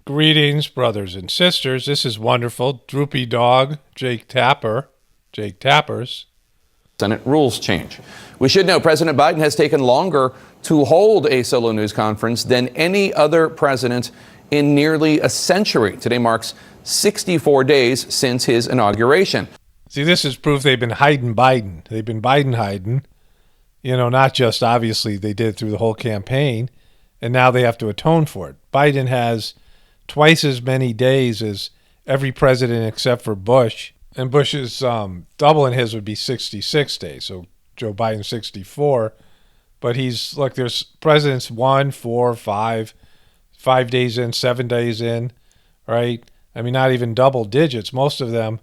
Greetings, brothers and sisters. This is wonderful. Droopy Dog, Jake Tappers. Senate rules change. We should know President Biden has taken longer to hold a solo news conference than any other president in nearly a century. Today marks 64 days since his inauguration. See, this is proof they've been hiding Biden. They've been Biden hiding. You know, not just obviously they did it through the whole campaign, and now they have to atone for it. Biden has twice as many days as every president except for Bush. And Bush's double in his would be 66 days. So Joe Biden 64. But there's presidents 1, 4, 5 days in, 7 days in, right? I mean, not even double digits. Most of them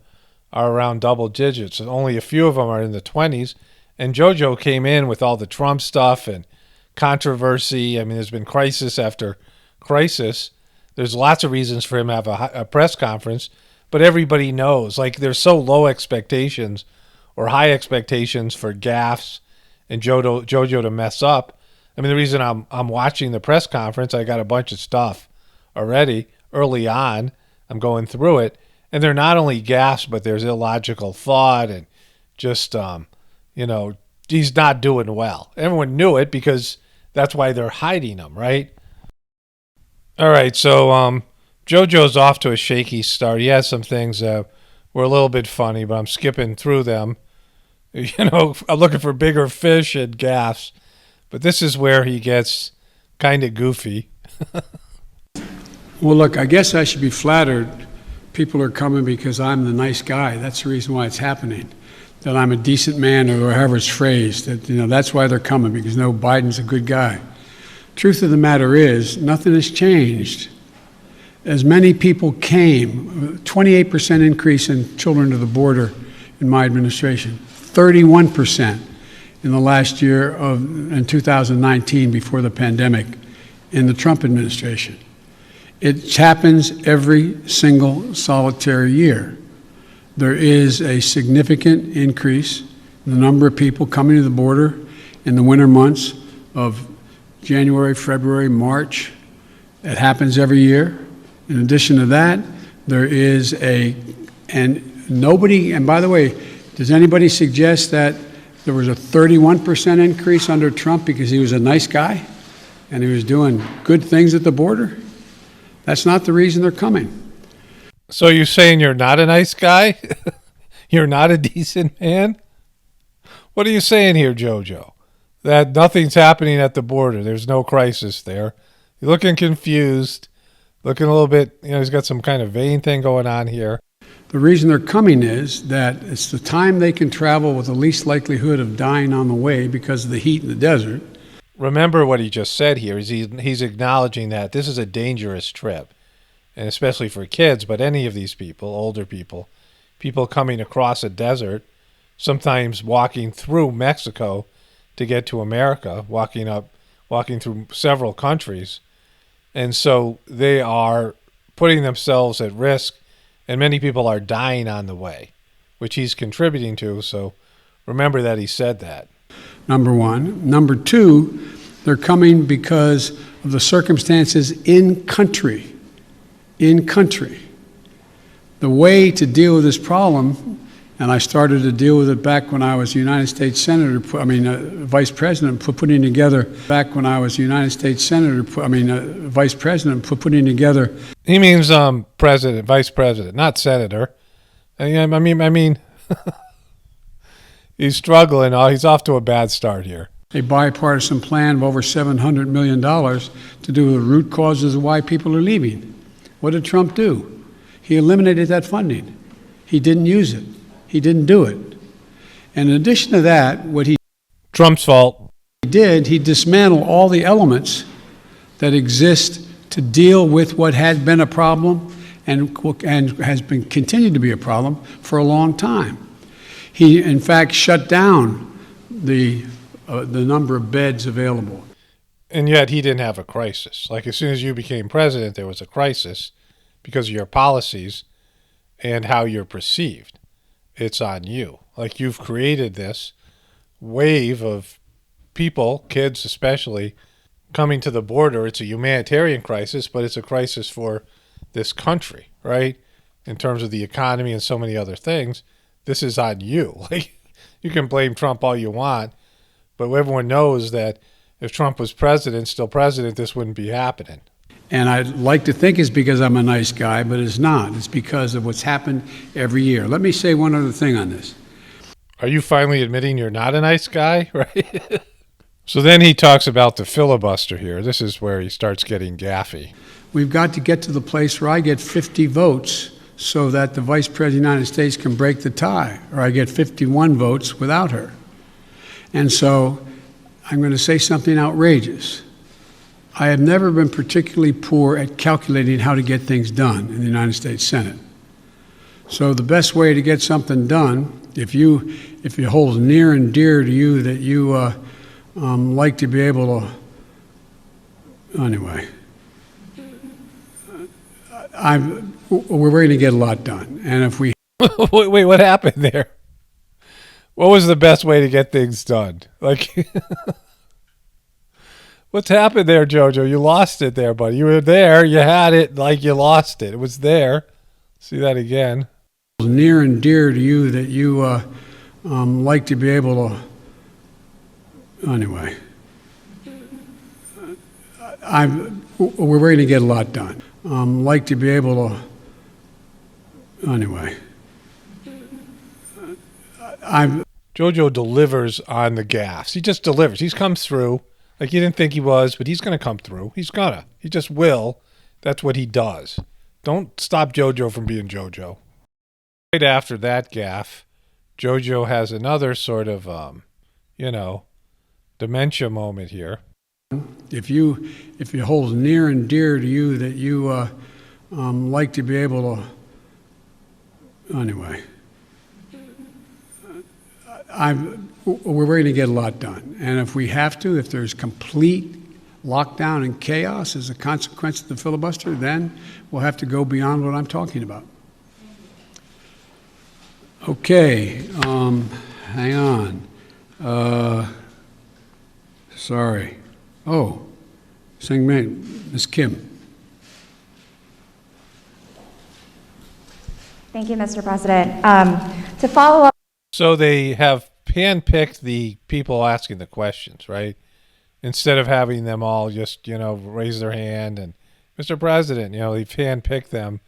are around double digits. And only a few of them are in the 20s. And JoJo came in with all the Trump stuff and controversy. I mean, there's been crisis after crisis. There's lots of reasons for him to have a press conference. But everybody knows, like, there's so low expectations or high expectations for Gaffs and JoJo to mess up. I mean, the reason I'm watching the press conference, I got a bunch of stuff already early on. I'm going through it. And they're not only gaffes, but there's illogical thought and just, he's not doing well. Everyone knew it because that's why they're hiding him, right? All right, so JoJo's off to a shaky start. He has some things that were a little bit funny, but I'm skipping through them. I'm looking for bigger fish and gaffes. But this is where he gets kind of goofy. Well, look, I guess I should be flattered. People are coming because I'm the nice guy. That's the reason why it's happening. That I'm a decent man, or however it's phrased. That's why they're coming, because Biden's a good guy. Truth of the matter is, nothing has changed. As many people came, 28% increase in children to the border in my administration, 31% in the last year in 2019 before the pandemic in the Trump administration. It happens every single solitary year. There is a significant increase in the number of people coming to the border in the winter months of January, February, March. It happens every year. In addition to that, there is and by the way, does anybody suggest that there was a 31% increase under Trump because he was a nice guy and he was doing good things at the border? That's not the reason they're coming. So you're saying you're not a nice guy? You're not a decent man? What are you saying here, JoJo? That nothing's happening at the border. There's no crisis there. You're looking confused, looking a little bit, he's got some kind of vein thing going on here. The reason they're coming is that it's the time they can travel with the least likelihood of dying on the way because of the heat in the desert. Remember what he just said here. He's acknowledging that this is a dangerous trip, and especially for kids, but any of these people, older people coming across a desert, sometimes walking through Mexico to get to America, walking through several countries. And so they are putting themselves at risk, and many people are dying on the way, which he's contributing to. So remember that he said that. Number one. Number two, they're coming because of the circumstances in country. In country. The way to deal with this problem, and I started to deal with it back when I was United States Senator, Vice President, putting together, Vice President, putting together. He means President, Vice President, not Senator. I mean, he's struggling. He's off to a bad start here. A bipartisan plan of over $700 million to do with the root causes of why people are leaving. What did Trump do? He eliminated that funding. He didn't use it. He didn't do it. And in addition to that, Trump's fault. He dismantled all the elements that exist to deal with what had been a problem and has been continued to be a problem for a long time. He, in fact, shut down the number of beds available. And yet he didn't have a crisis. Like, as soon as you became president, there was a crisis because of your policies and how you're perceived. It's on you. Like, you've created this wave of people, kids especially, coming to the border. It's a humanitarian crisis, but it's a crisis for this country, right? In terms of the economy and so many other things, this is on you. Like, you can blame Trump all you want, but everyone knows that if Trump was still president, this wouldn't be happening. And I'd like to think it's because I'm a nice guy, but it's not. It's because of what's happened every year. Let me say one other thing on this. Are you finally admitting you're not a nice guy, right? So then he talks about the filibuster here. This is where he starts getting gaffy. We've got to get to the place where I get 50 votes so that the Vice President of the United States can break the tie, or I get 51 votes without her. And so I'm going to say something outrageous. I have never been particularly poor at calculating how to get things done in the United States Senate. So the best way to get something done, if it holds near and dear to you that you like to be able to, anyway, we're going to get a lot done. And if we wait, what happened there? What was the best way to get things done? Like, what's happened there, JoJo? You lost it there, buddy. You were there. You had it. Like, you lost it. It was there. See that again. Near and dear to you that you like to be able to, anyway, we're going to get a lot done. Like to be able to, anyway. JoJo delivers on the gaffes. He just delivers. He comes through like you didn't think he was, but he's going to come through. He's gonna. He just will. That's what he does. Don't stop JoJo from being JoJo. Right after that gaffe, JoJo has another sort of, dementia moment here. If it holds near and dear to you that you like to be able to, anyway, we're going to get a lot done. And if we have to, if there's complete lockdown and chaos as a consequence of the filibuster, then we'll have to go beyond what I'm talking about. Okay, hang on. Sorry. Oh, Miss Kim. Thank you, Mr. President. To follow up. So they have handpicked the people asking the questions, right? Instead of having them all just, raise their hand and, Mr. President, they've handpicked them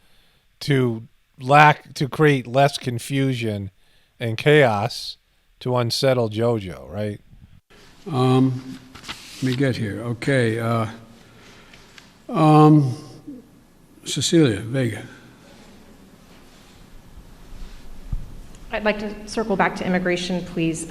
to create less confusion and chaos to unsettle JoJo, right? Let me get here. Okay. Cecilia Vega. I'd like to circle back to immigration, please.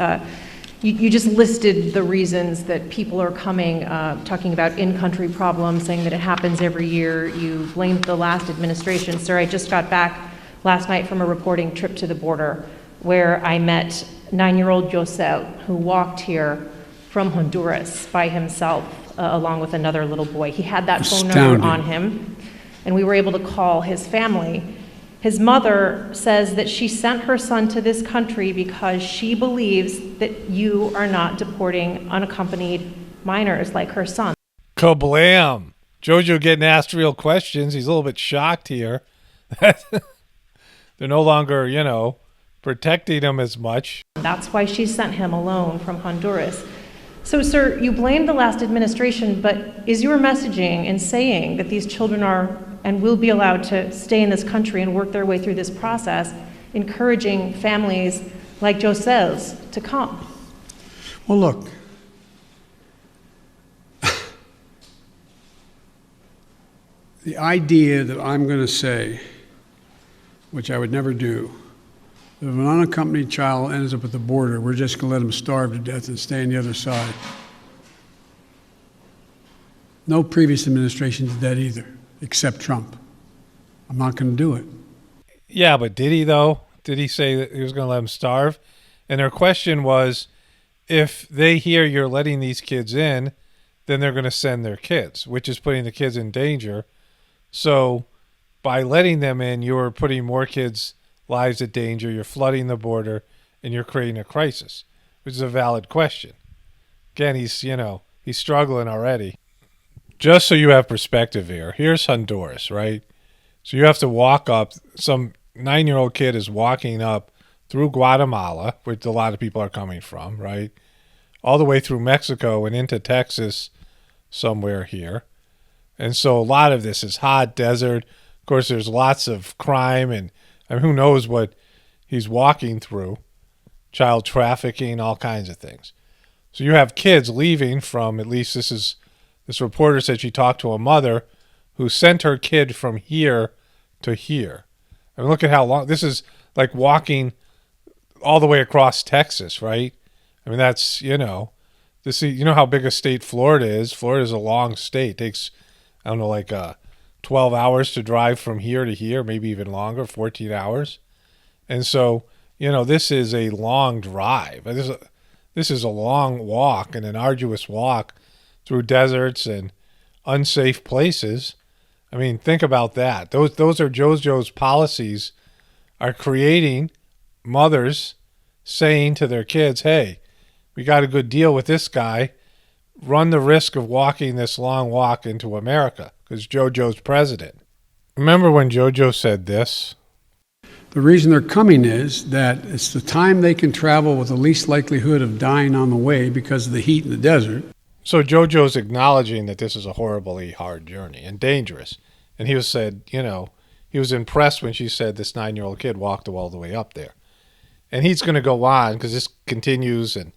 You just listed the reasons that people are coming, talking about in-country problems, saying that it happens every year. You blamed the last administration. Sir, I just got back last night from a reporting trip to the border where I met 9-year-old Josel, who walked here from Honduras by himself, along with another little boy. He had that phone number on him, and we were able to call his family. His mother says that she sent her son to this country because she believes that you are not deporting unaccompanied minors like her son. Kablam! JoJo getting asked real questions. He's a little bit shocked here. They're no longer, protecting him as much. That's why she sent him alone from Honduras. So, sir, you blame the last administration, but is your messaging in saying that these children are and will be allowed to stay in this country and work their way through this process, encouraging families like Josel's to come? Well, look, the idea that I'm going to say, which I would never do, that if an unaccompanied child ends up at the border, we're just going to let him starve to death and stay on the other side. No previous administration did that either, except Trump. I'm not going to do it. Yeah, but did he, though? Did he say that he was going to let him starve? And their question was, if they hear you're letting these kids in, then they're going to send their kids, which is putting the kids in danger. So by letting them in, you're putting more kids' lives at danger, you're flooding the border, and you're creating a crisis, which is a valid question. Again, he's struggling already. Just so you have perspective here, here's Honduras, right? So you have to walk up. Some 9-year-old kid is walking up through Guatemala, which a lot of people are coming from, right? All the way through Mexico and into Texas somewhere here. And so a lot of this is hot desert. Of course, there's lots of crime, and I mean, who knows what he's walking through. Child trafficking, all kinds of things. So you have kids leaving from, at least this reporter said she talked to a mother who sent her kid from here to here. I mean, look at how long, this is like walking all the way across Texas, right? I mean, that's, you know how big a state Florida is. Florida is a long state. It takes, I don't know, like 12 hours to drive from here to here, maybe even longer, 14 hours. And so, this is a long drive. This is a long walk and an arduous walk through deserts and unsafe places. I mean, think about that. Those are JoJo's policies, are creating mothers saying to their kids, hey, we got a good deal with this guy. Run the risk of walking this long walk into America because JoJo's president. Remember when JoJo said this? The reason they're coming is that it's the time they can travel with the least likelihood of dying on the way because of the heat in the desert. So JoJo's acknowledging that this is a horribly hard journey and dangerous. And he he was impressed when she said this 9-year-old kid walked all the way up there. And he's going to go on because this continues and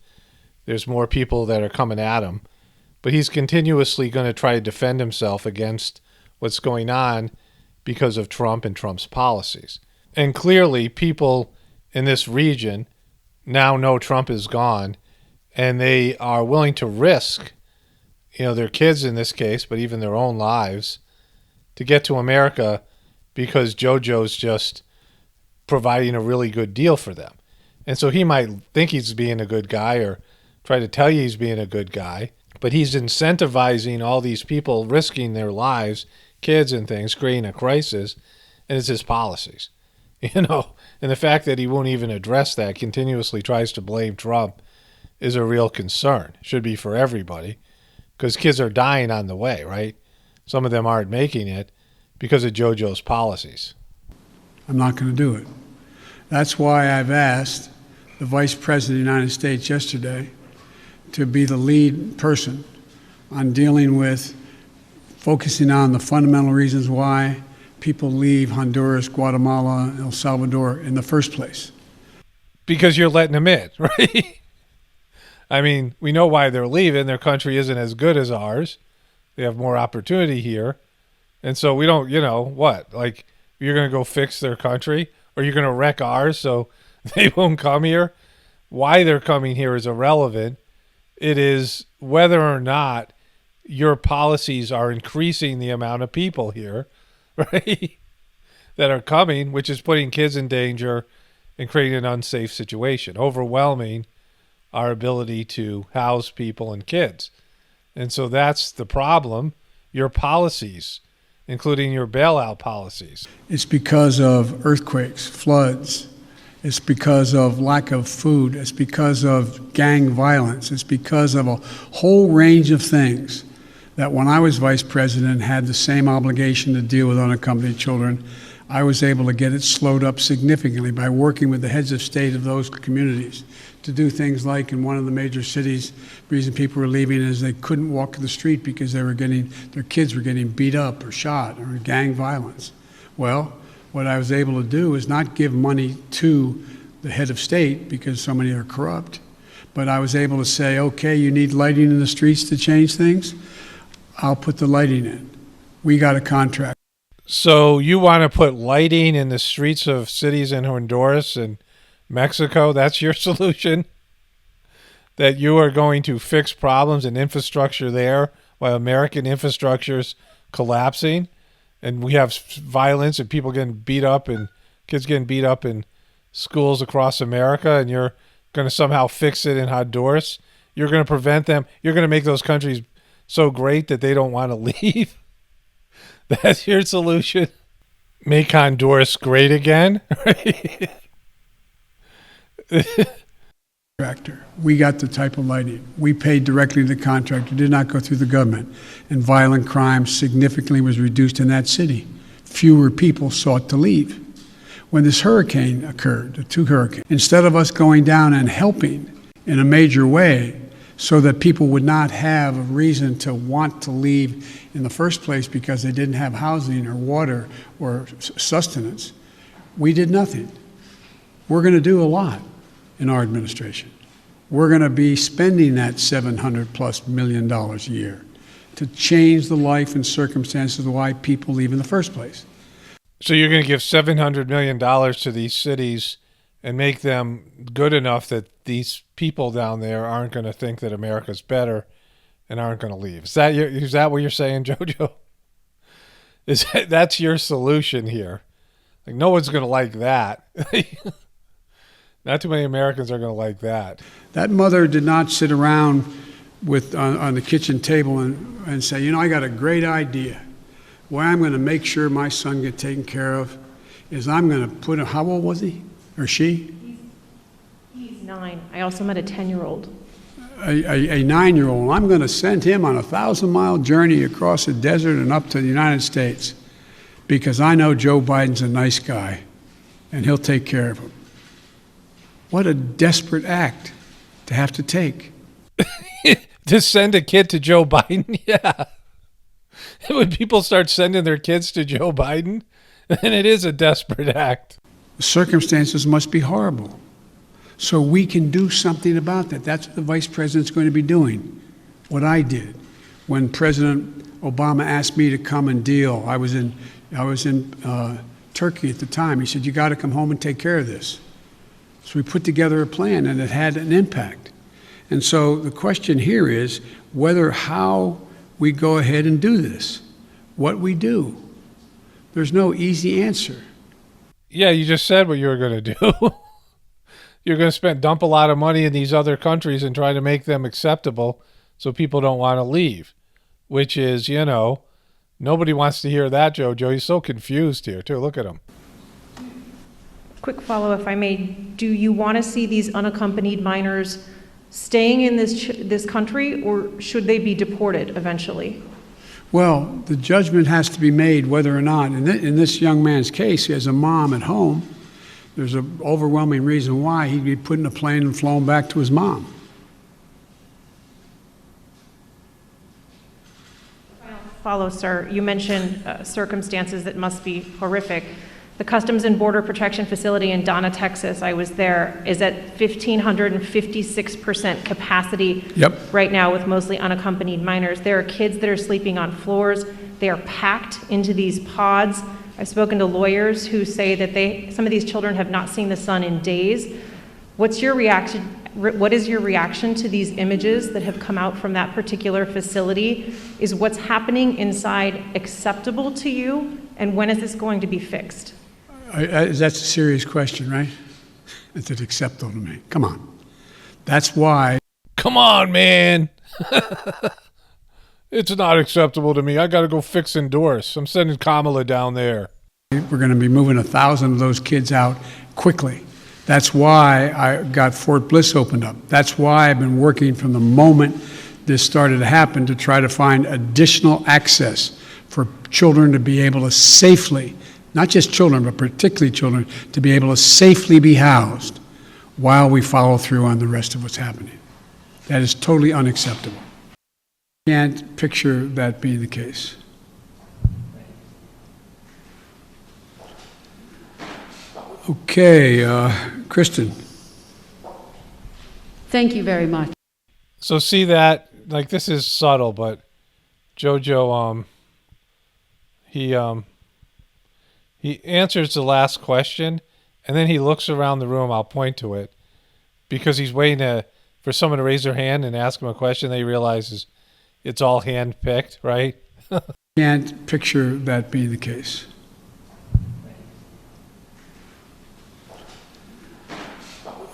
there's more people that are coming at him. But he's continuously going to try to defend himself against what's going on because of Trump and Trump's policies. And clearly, people in this region now know Trump is gone, and they are willing to risk, their kids in this case, but even their own lives, to get to America because JoJo's just providing a really good deal for them. And so he might think he's being a good guy or try to tell you he's being a good guy, but he's incentivizing all these people risking their lives, kids and things, creating a crisis, and it's his policies. And the fact that he won't even address that, continuously tries to blame Trump, is a real concern. Should be for everybody, because kids are dying on the way, right? Some of them aren't making it because of JoJo's policies. I'm not going to do it. That's why I've asked the Vice President of the United States yesterday to be the lead person on dealing with focusing on the fundamental reasons why people leave Honduras, Guatemala, El Salvador in the first place. Because you're letting them in, right? I mean, we know why they're leaving. Their country isn't as good as ours. They have more opportunity here. And so we don't, what? Like, you're going to go fix their country or you're going to wreck ours so they won't come here? Why they're coming here is irrelevant. It is whether or not your policies are increasing the amount of people here, right, that are coming, which is putting kids in danger and creating an unsafe situation, overwhelming our ability to house people and kids. And so that's the problem. Your policies, including your bailout policies. It's because of earthquakes, floods. It's because of lack of food. It's because of gang violence. It's because of a whole range of things that when I was vice president had the same obligation to deal with unaccompanied children. I was able to get it slowed up significantly by working with the heads of state of those communities to do things like in one of the major cities, the reason people were leaving is they couldn't walk the street because their kids were getting beat up or shot or gang violence. Well, what I was able to do is not give money to the head of state because so many are corrupt, but I was able to say, okay, you need lighting in the streets to change things? I'll put the lighting in. We got a contract. So you want to put lighting in the streets of cities in Honduras and Mexico? That's your solution? That you are going to fix problems and infrastructure there while American infrastructure's collapsing and we have violence and people getting beat up and kids getting beat up in schools across America, and you're going to somehow fix it in Honduras? You're going to prevent them? You're going to make those countries so great that they don't want to leave? That's your solution? Make Honduras great again? Contractor. We got the type of lighting. We paid directly to the contractor, did not go through the government. And violent crime significantly was reduced in that city fewer people sought to leave. When this hurricane occurred, the two hurricanes, instead of us going down and helping in a major way so that people would not have a reason to want to leave in the first place because they didn't have housing or water or sustenance, we did nothing. We're going to do a lot in our administration. We're going to be spending that $700+ million a year to change the life and circumstances of why people leave in the first place. So you're going to give $700 million to these cities and make them good enough that these people down there aren't going to think that America's better and aren't going to leave. Is that what you're saying, JoJo? That's your solution here? Like, no one's going to like that. Not too many Americans are going to like that. That mother did not sit around on the kitchen table and say, you know, I got a great idea. Way I'm going to make sure my son gets taken care of is I'm going to put how old was he or she? He's 9. I also met a 10-year-old. A 9-year-old. I'm going to send him on a 1,000-mile journey across the desert and up to the United States because I know Joe Biden's a nice guy and he'll take care of him. What a desperate act to have to take. To send a kid to Joe Biden? Yeah. When people start sending their kids to Joe Biden, then it is a desperate act. The circumstances must be horrible. So we can do something about that. That's what the vice president's going to be doing. What I did when President Obama asked me to come and deal. I was in Turkey at the time. He said, you got to come home and take care of this. So we put together a plan, and it had an impact. And so the question here is how we go ahead and do this, what we do. There's no easy answer. Yeah, you just said what you were going to do. You're going to dump a lot of money in these other countries and try to make them acceptable so people don't want to leave, which is, nobody wants to hear that, JoJo. He's so confused here, too. Look at him. Quick follow, if I may. Do you want to see these unaccompanied minors staying in this country, or should they be deported eventually? Well, the judgment has to be made whether or not, in this young man's case, he has a mom at home. There's an overwhelming reason why he'd be put in a plane and flown back to his mom. Follow, sir. You mentioned circumstances that must be horrific. The Customs and Border Protection Facility in Donna, Texas, I was there, is at 1,556% capacity right now with mostly unaccompanied minors. There are kids that are sleeping on floors. They are packed into these pods. I've spoken to lawyers who say that some of these children have not seen the sun in days. What's your reaction? What is your reaction to these images that have come out from that particular facility? Is what's happening inside acceptable to you? And when is this going to be fixed? That's a serious question, right? Is it acceptable to me? Come on. That's why. Come on, man. It's not acceptable to me. I got to go fix Endorse. I'm sending Kamala down there. We're going to be moving 1,000 of those kids out quickly. That's why I got Fort Bliss opened up. That's why I've been working from the moment this started to happen to try to find additional access for children to be able to safely, not just children, but particularly children, to be able to safely be housed while we follow through on the rest of what's happening. That is totally unacceptable. I can't picture that being the case. Okay, Kristen. Thank you very much. So see that, like, this is subtle, but JoJo, he answers the last question, and then he looks around the room. I'll point to it because he's waiting for someone to raise their hand and ask him a question. Then he realizes it's all hand-picked, right? Can't picture that being the case.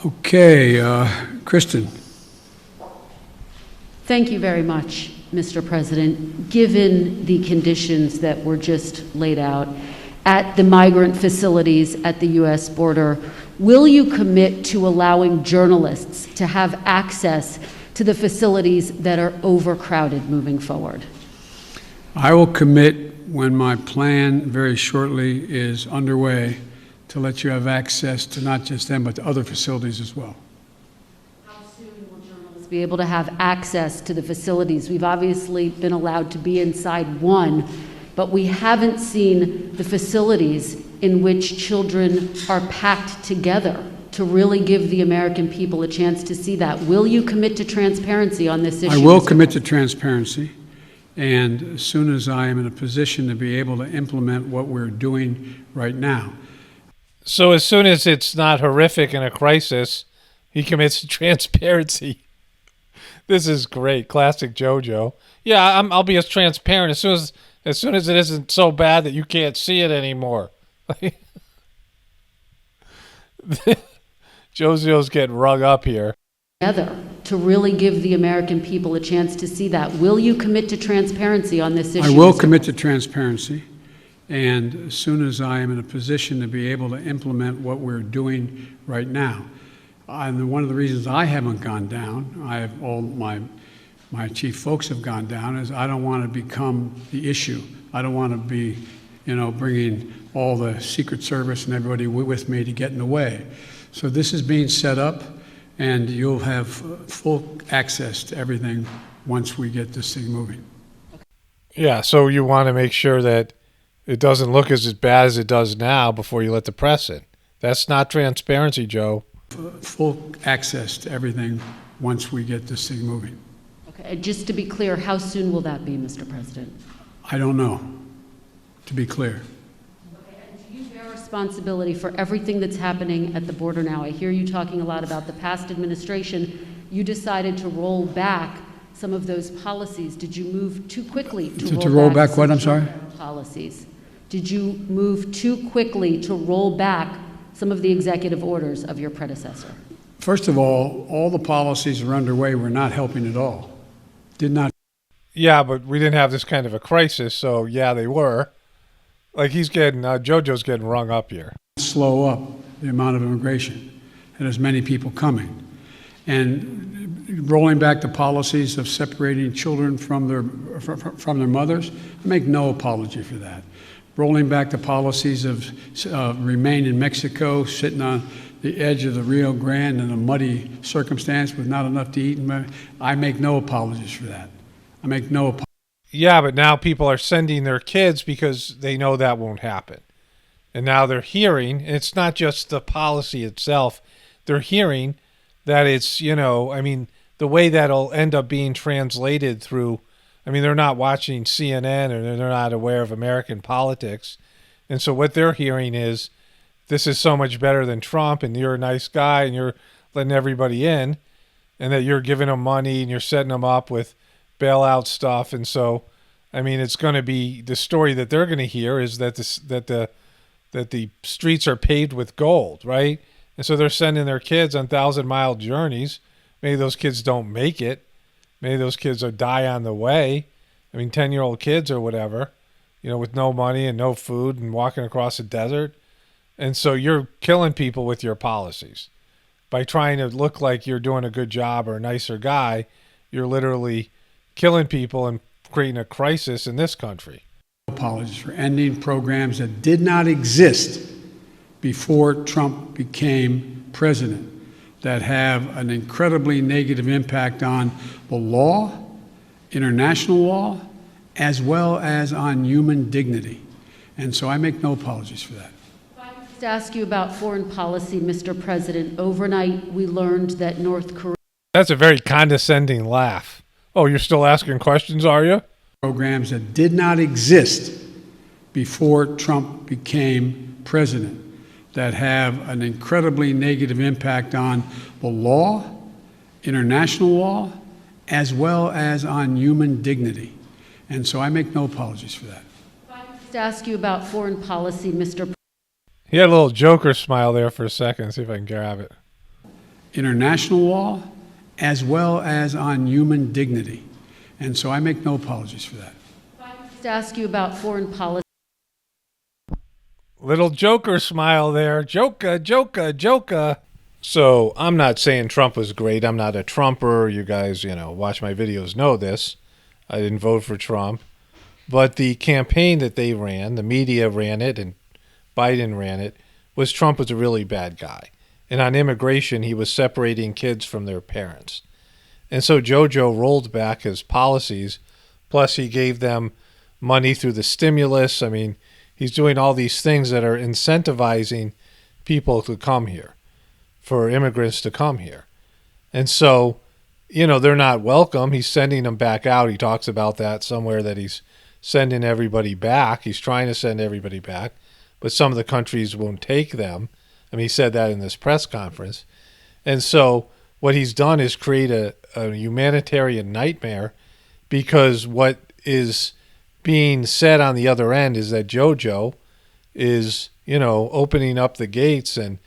Okay, Kristen. Thank you very much, Mr. President. Given the conditions that were just laid out at the migrant facilities at the U.S. border, will you commit to allowing journalists to have access to the facilities that are overcrowded moving forward? I will commit when my plan very shortly is underway to let you have access to not just them, but to other facilities as well. How soon will journalists be able to have access to the facilities? We've obviously been allowed to be inside one, but we haven't seen the facilities in which children are packed together to really give the American people a chance to see that. Will you commit to transparency on this issue? I will commit to transparency, and as soon as I am in a position to be able to implement what we're doing right now. So as soon as it's not horrific in a crisis, he commits to transparency. This is great. Classic JoJo. Yeah, I'll be as transparent as soon as it isn't so bad that you can't see it anymore. JoJo's getting rung up here. Together to really give the American people a chance to see that. Will you commit to transparency on this issue? I will commit to transparency, and as soon as I am in a position to be able to implement what we're doing right now. And one of the reasons I haven't gone down, I have all my chief folks have gone down, is I don't want to become the issue. I don't want to be, bringing all the Secret Service and everybody with me to get in the way. So this is being set up, and you'll have full access to everything once we get this thing moving. Yeah, so you want to make sure that it doesn't look as bad as it does now before you let the press in. That's not transparency, Joe. Full access to everything once we get this thing moving. Okay, just to be clear, how soon will that be, Mr. President? I don't know, to be clear. Do you bear responsibility for everything that's happening at the border now? I hear you talking a lot about the past administration. You decided to roll back some of those policies. Did you move too quickly to roll back what? I'm sorry? Policies. Did you move too quickly to roll back some of the executive orders of your predecessor? First of all the policies are underway. We're not helping at all. Did not. Yeah, but we didn't have this kind of a crisis, so yeah, they were. Like JoJo's getting rung up here. Slow up the amount of immigration, and there's many people coming. And rolling back the policies of separating children from their mothers, I make no apology for that. Rolling back the policies of remain in Mexico, sitting on the edge of the Rio Grande in a muddy circumstance with not enough to eat, I make no apologies for that. I make no apologies. Yeah, but now people are sending their kids because they know that won't happen. And now they're hearing, and it's not just the policy itself, they're hearing that it's, the way that'll end up being translated through, they're not watching CNN or they're not aware of American politics. And so what they're hearing is, this is so much better than Trump, and you're a nice guy, and you're letting everybody in, and that you're giving them money, and you're setting them up with bailout stuff. And so, it's going to be, the story that they're going to hear is that the streets are paved with gold, right? And so they're sending their kids on 1,000-mile journeys. Maybe those kids don't make it. Maybe those kids will die on the way. 10-year-old kids or whatever, with no money and no food and walking across the desert. And so you're killing people with your policies. By trying to look like you're doing a good job or a nicer guy, you're literally killing people and creating a crisis in this country. Apologies for ending programs that did not exist before Trump became president, that have an incredibly negative impact on the law, international law, as well as on human dignity. And so I make no apologies for that. To ask you about foreign policy, Mr. President. Overnight, we learned that North Korea... That's a very condescending laugh. Oh, you're still asking questions, are you? Programs that did not exist before Trump became president, that have an incredibly negative impact on the law, international law, as well as on human dignity. And so I make no apologies for that. To ask you about foreign policy, Mr. President. He had a little Joker smile there for a second. See if I can grab it. International law, as well as on human dignity. And so I make no apologies for that. To ask you about foreign policy. Little Joker smile there. Joker, Joker, Joker. So I'm not saying Trump was great. I'm not a Trumper. You guys, watch my videos know this. I didn't vote for Trump. But the campaign that they ran, the media ran it and Biden ran it, was Trump was a really bad guy. And on immigration, he was separating kids from their parents. And so JoJo rolled back his policies, plus he gave them money through the stimulus. I mean, he's doing all these things that are incentivizing people to come here, for immigrants to come here. And so, you know, they're not welcome. He's sending them back out. He talks about that somewhere, that he's sending everybody back. He's trying to send everybody back, but some of the countries won't take them. I mean, he said that in this press conference. And so what he's done is create a humanitarian nightmare, because what is being said on the other end is that JoJo is, you know, opening up the gates and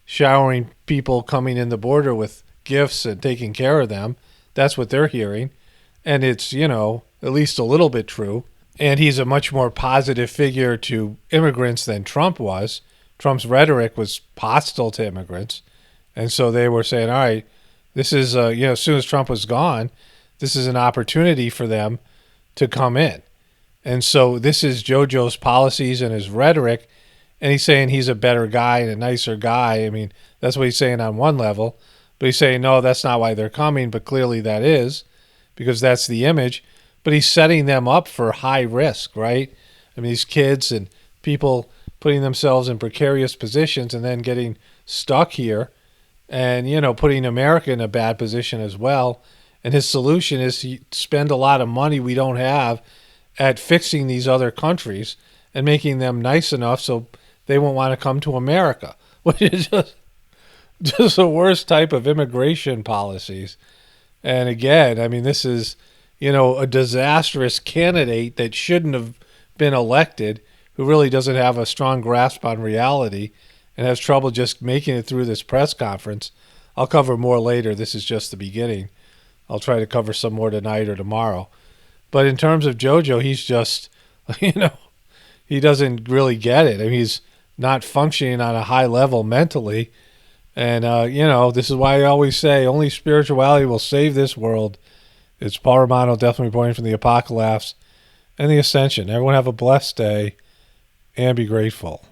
showering people coming in the border with gifts and taking care of them. That's what they're hearing. And it's, you know, at least a little bit true. And he's a much more positive figure to immigrants than Trump was. Trump's rhetoric was hostile to immigrants. And so they were saying, all right, this is, you know, as soon as Trump was gone, this is an opportunity for them to come in. And so this is JoJo's policies and his rhetoric. And he's saying he's a better guy and a nicer guy. I mean, that's what he's saying on one level. But he's saying, no, that's not why they're coming. But clearly that is, because that's the image. But he's setting them up for high risk, right? I mean, these kids and people putting themselves in precarious positions and then getting stuck here and, you know, putting America in a bad position as well. And his solution is to spend a lot of money we don't have at fixing these other countries and making them nice enough so they won't want to come to America, which is just the worst type of immigration policies. And again, I mean, this is, you know, a disastrous candidate that shouldn't have been elected, who really doesn't have a strong grasp on reality and has trouble just making it through this press conference. I'll cover more later. This is just the beginning. I'll try to cover some more tonight or tomorrow. But in terms of JoJo, he's just, you know, he doesn't really get it. I mean, he's not functioning on a high level mentally. And, you know, this is why I always say only spirituality will save this world. It's Paul Romano, definitely reporting from the Apocalypse and the Ascension. Everyone have a blessed day and be grateful.